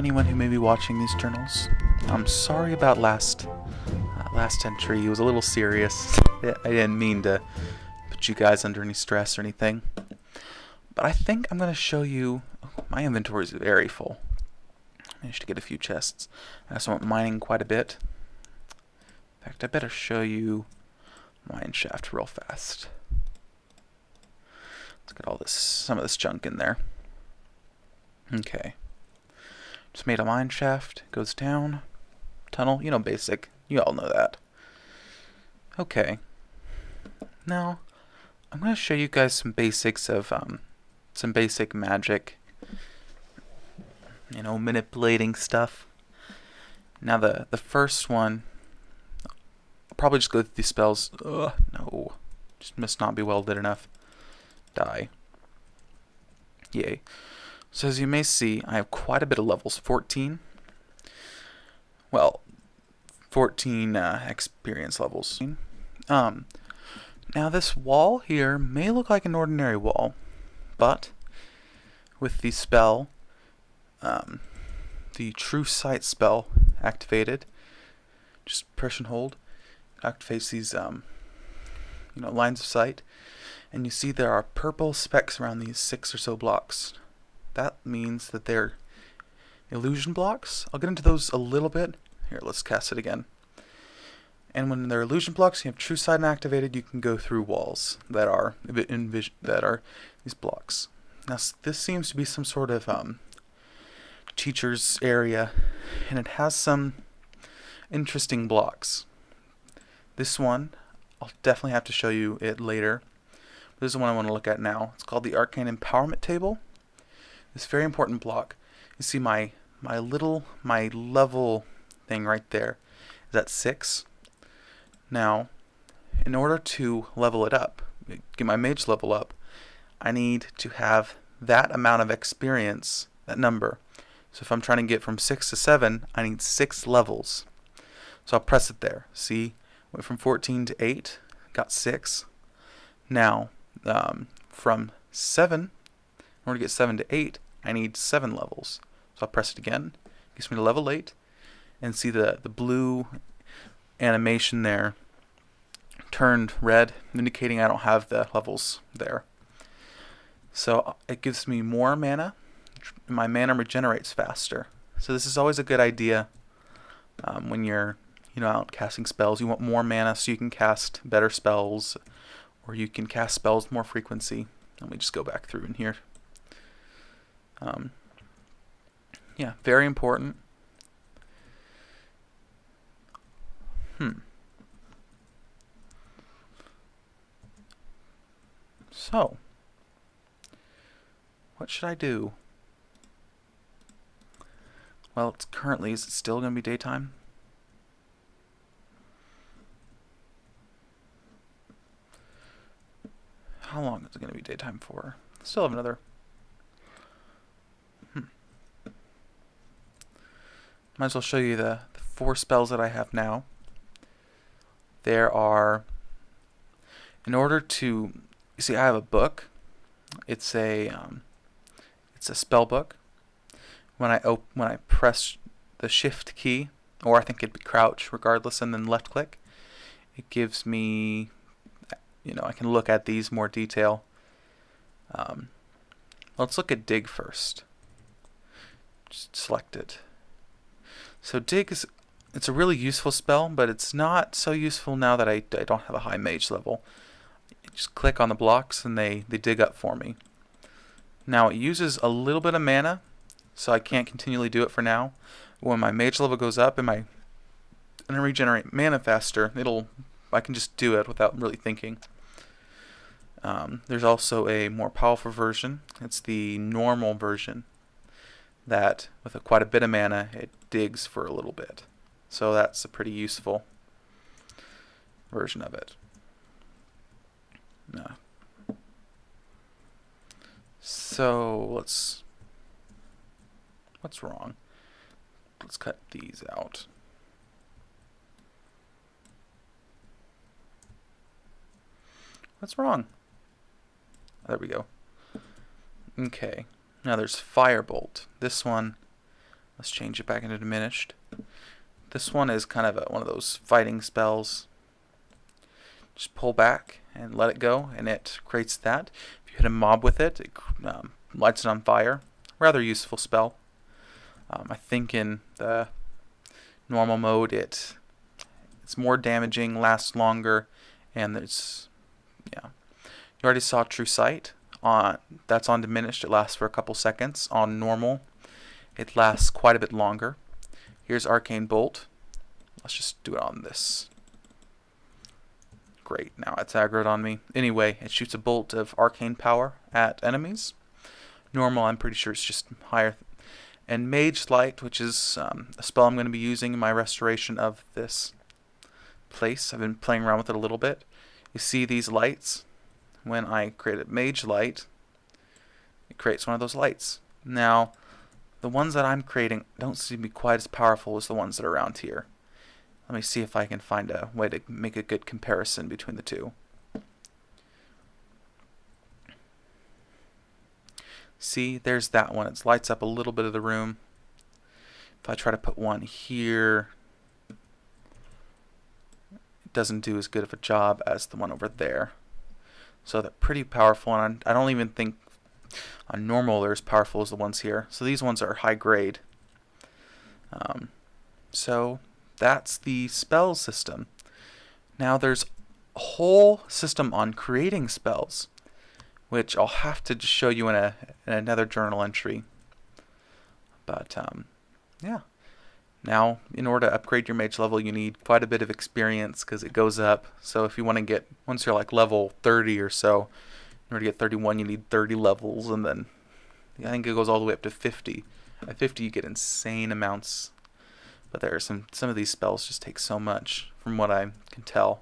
anyone who may be watching these journals. I'm sorry about last entry. It was a little serious. I didn't mean to put you guys under any stress or anything. But I think I'm going to show you... my inventory is very full. I managed to get a few chests. I also went mining quite a bit. In fact, I better show you mine shaft real fast. Let's get all this, some of this junk in there. Okay. Just made a mine shaft. Goes down. Tunnel. You know, basic. You all know that. Okay. Now, I'm going to show you guys some basics of, some basic magic. You know, manipulating stuff. Now, the first one, I'll probably just go through these spells. Ugh, no. Just must not be welded enough. Die. Yay. So as you may see, I have quite a bit of levels. 14. Well, 14 experience levels. Now this wall here may look like an ordinary wall, but with the spell, the True Sight spell activated, just press and hold, activates these lines of sight, and you see there are purple specks around these 6 or so blocks. That means that they're illusion blocks. I'll get into those a little bit. Here, let's cast it again. And when they're illusion blocks, you have True Sight activated, you can go through walls that are these blocks. Now, this seems to be some sort of teacher's area, and it has some interesting blocks. This one, I'll definitely have to show you it later. This is the one I want to look at now. It's called the Arcane Empowerment Table. This very important block. You see my level thing right there is at 6. Now, in order to level it up, get my mage level up, I need to have that amount of experience, that number. So if I'm trying to get from 6 to 7, I need 6 levels. So I'll press it there. See, went from 14 to 8, got 6. Now, from 7, in order to get 7 to 8, I need 7 levels. So I'll press it again. Gets me to level 8. And see the blue animation there turned red, indicating I don't have the levels there. So it gives me more mana. My mana regenerates faster. So this is always a good idea when you're out casting spells. You want more mana so you can cast better spells, or you can cast spells with more frequency. Let me just go back through in here. Yeah, very important. So, what should I do? Well, it's currently, is it still going to be daytime? How long is it going to be daytime for? Still have another. Might as well show you the 4 spells that I have now. There are, in order to, you see I have a book. It's a spell book. When I press the shift key, or I think it'd be crouch regardless, and then left click, it gives me, I can look at these more detail. Let's look at dig first. Just select it. So dig it's a really useful spell, but it's not so useful now that I don't have a high mage level. Just click on the blocks and they dig up for me. Now it uses a little bit of mana, so I can't continually do it for now. When my mage level goes up and I regenerate mana faster, I can just do it without really thinking. There's also a more powerful version. It's the normal version that, with quite a bit of mana, it digs for a little bit. So that's a pretty useful version of it. So what's wrong? Let's cut these out. What's wrong? There we go. Okay. Now there's Firebolt. This one Let's change it back into diminished. This one is kind of one of those fighting spells. Just pull back and let it go, and it creates that. If you hit a mob with it, it lights it on fire. Rather useful spell. I think in the normal mode it's more damaging, lasts longer, and there's You already saw True Sight. That's on diminished. It lasts for a couple seconds. On normal, it lasts quite a bit longer. Here's Arcane Bolt. Let's just do it on this. Great, now it's aggroed on me. Anyway, it shoots a bolt of arcane power at enemies. Normal, I'm pretty sure it's just higher. And Mage Light, which is a spell I'm going to be using in my restoration of this place. I've been playing around with it a little bit. You see these lights? When I created Mage Light, it creates one of those lights. Now, the ones that I'm creating don't seem to be quite as powerful as the ones that are around here. Let me see if I can find a way to make a good comparison between the two. See, there's that one. It lights up a little bit of the room. If I try to put one here, it doesn't do as good of a job as the one over there. So they're pretty powerful, and I don't even think on normal they're as powerful as the ones here. So these ones are high grade. So that's the spell system. Now there's a whole system on creating spells, which I'll have to just show you in another journal entry. But yeah. Now, in order to upgrade your mage level, you need quite a bit of experience because it goes up. So if you want to get, once you're like level 30 or so, in order to get 31, you need 30 levels, and then I think it goes all the way up to 50. At 50, you get insane amounts. But there are some of these spells just take so much, from what I can tell.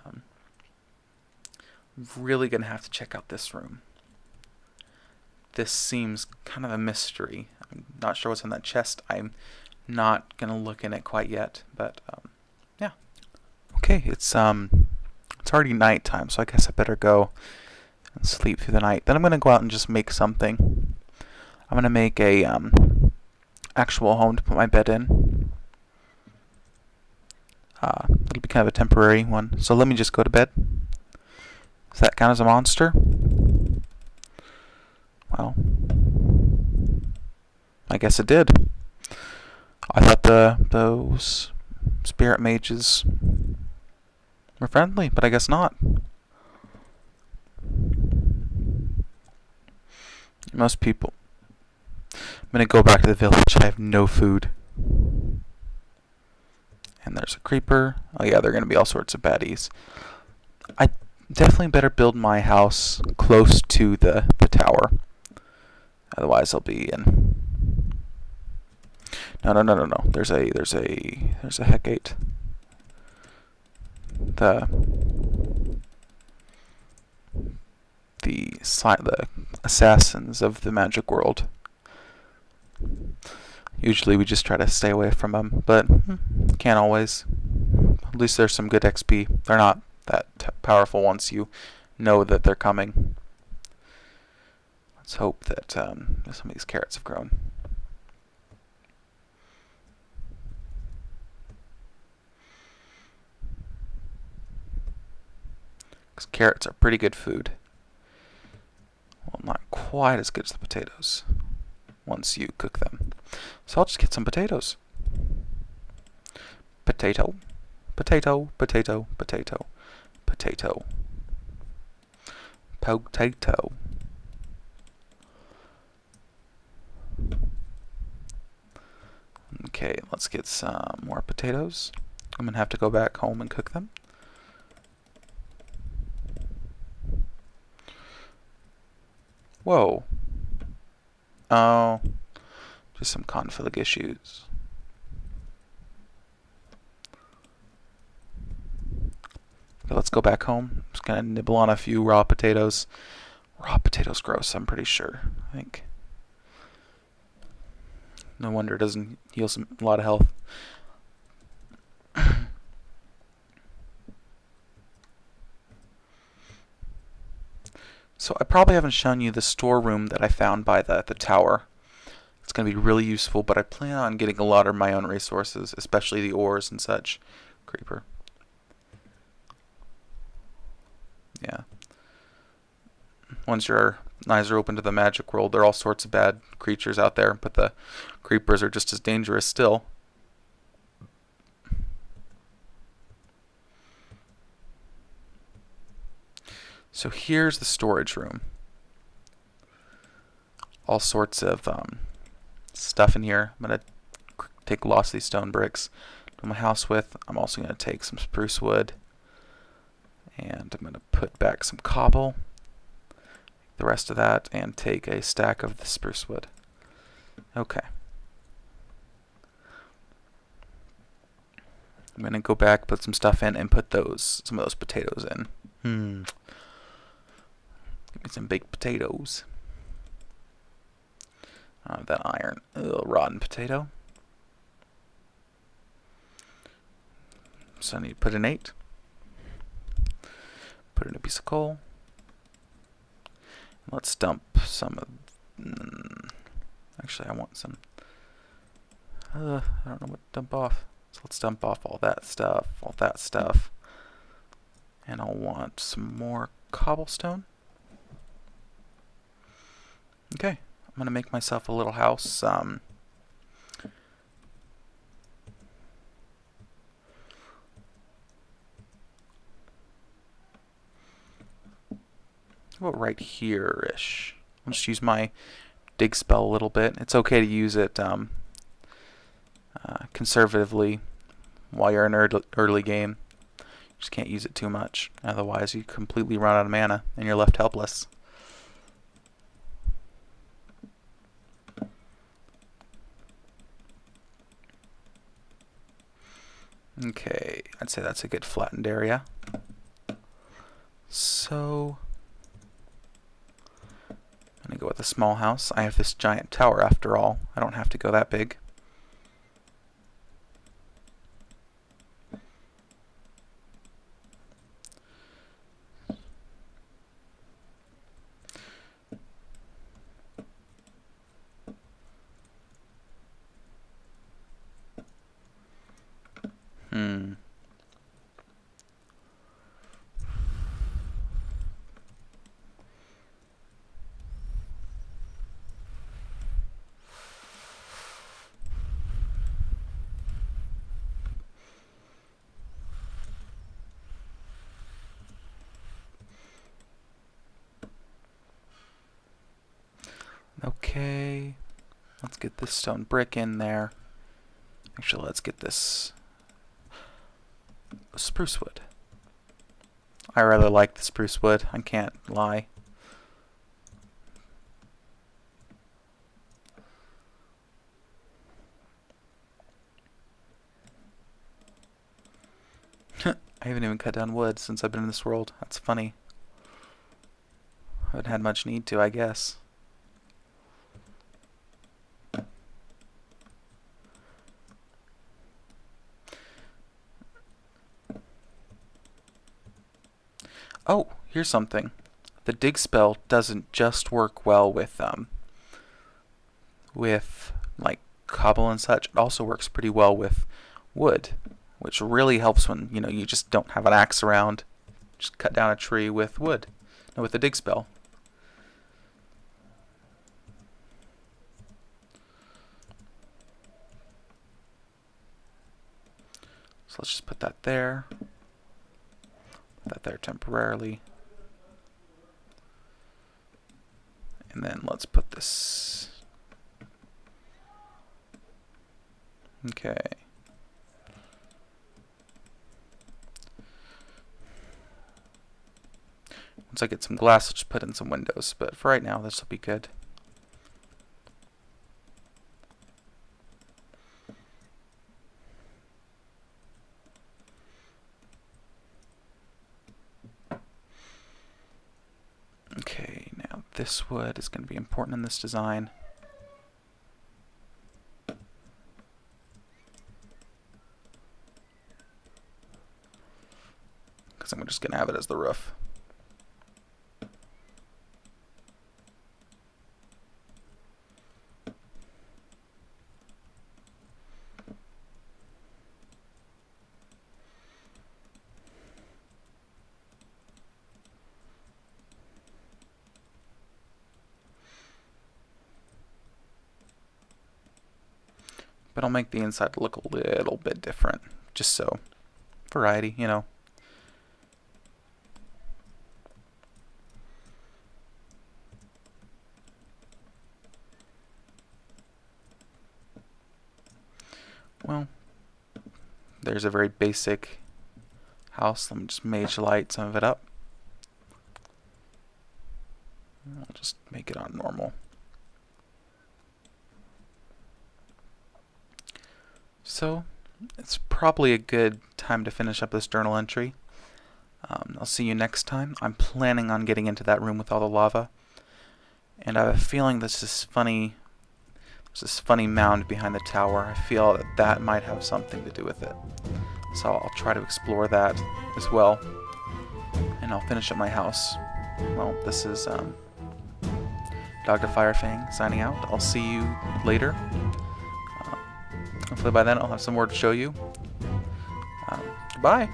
I'm really going to have to check out this room. This seems kind of a mystery. I'm not sure what's in that chest. I'm not going to look in it quite yet, but yeah. Okay, it's already nighttime, so I guess I better go and sleep through the night. Then I'm going to go out and just make something. I'm going to make a actual home to put my bed in. It'll be kind of a temporary one. So let me just go to bed. Does that count as a monster? Well, I guess it did. I thought those spirit mages were friendly, but I guess not. Most people. I'm gonna go back to the village. I have no food. And there's a creeper. Oh yeah, there are gonna be all sorts of baddies. I definitely better build my house close to the tower. Otherwise I'll be in. No. There's a Hecate. The assassins of the magic world. Usually we just try to stay away from them, but can't always. At least there's some good XP. They're not that powerful once you know that they're coming. Let's hope that some of these carrots have grown. Because carrots are pretty good food. Well, not quite as good as the potatoes once you cook them. So I'll just get some potatoes. Potato, potato, potato, potato, potato, potato. Okay, let's get some more potatoes. I'm gonna have to go back home and cook them. Whoa. Oh, just some config issues. Okay, let's go back home. I'm just gonna nibble on a few raw potatoes. Raw potatoes gross, I'm pretty sure. I think. No wonder it doesn't heal a lot of health. So I probably haven't shown you the storeroom that I found by the tower. It's going to be really useful, but I plan on getting a lot of my own resources, especially the ores and such. Creeper. Yeah. Once your eyes are open to the magic world, there are all sorts of bad creatures out there, but the creepers are just as dangerous still. So here's the storage room. All sorts of stuff in here. I'm going to take lots of these stone bricks to my house with. I'm also going to take some spruce wood. And I'm going to put back some cobble. The rest of that, and take a stack of the spruce wood. Okay. I'm going to go back, put some stuff in, and put some of those potatoes in. Give me some baked potatoes. That iron. Ugh, rotten potato. So I need to put in 8. Put in a piece of coal. Let's dump some of... actually, I want some... I don't know what to dump off. So let's dump off all that stuff. And I'll want some more cobblestone. Okay, I'm going to make myself a little house. How about right here-ish? I'll just use my dig spell a little bit. It's okay to use it conservatively while you're in early game. You just can't use it too much. Otherwise, you completely run out of mana and you're left helpless. Okay, I'd say that's a good flattened area. So, I'm going to go with a small house. I have this giant tower after all. I don't have to go that big. Okay, let's get this stone brick in there. Actually, let's get this spruce wood. I rather like the spruce wood, I can't lie. I haven't even cut down wood since I've been in this world. That's funny. I haven't had much need to, I guess. Oh, here's something. The dig spell doesn't just work well with like cobble and such. It also works pretty well with wood, which really helps when you just don't have an axe around. Just cut down a tree with wood, no, with the dig spell. So let's just put that there. Put that there temporarily. And then let's put this. Okay. Once I get some glass, I'll just put in some windows. But for right now, this will be good. Okay, now this wood is going to be important in this design. Because I'm just going to have it as the roof. but I'll make the inside look a little bit different, just so variety, you know. Well, there's a very basic house. Let me just mage light some of it up. I'll just make it on normal. So, it's probably a good time to finish up this journal entry. I'll see you next time. I'm planning on getting into that room with all the lava. And I have a feeling there's this funny mound behind the tower. I feel that that might have something to do with it. So I'll try to explore that as well. And I'll finish up my house. Well, this is Dogda Firefang signing out. I'll see you later. Hopefully by then I'll have some more to show you. Goodbye.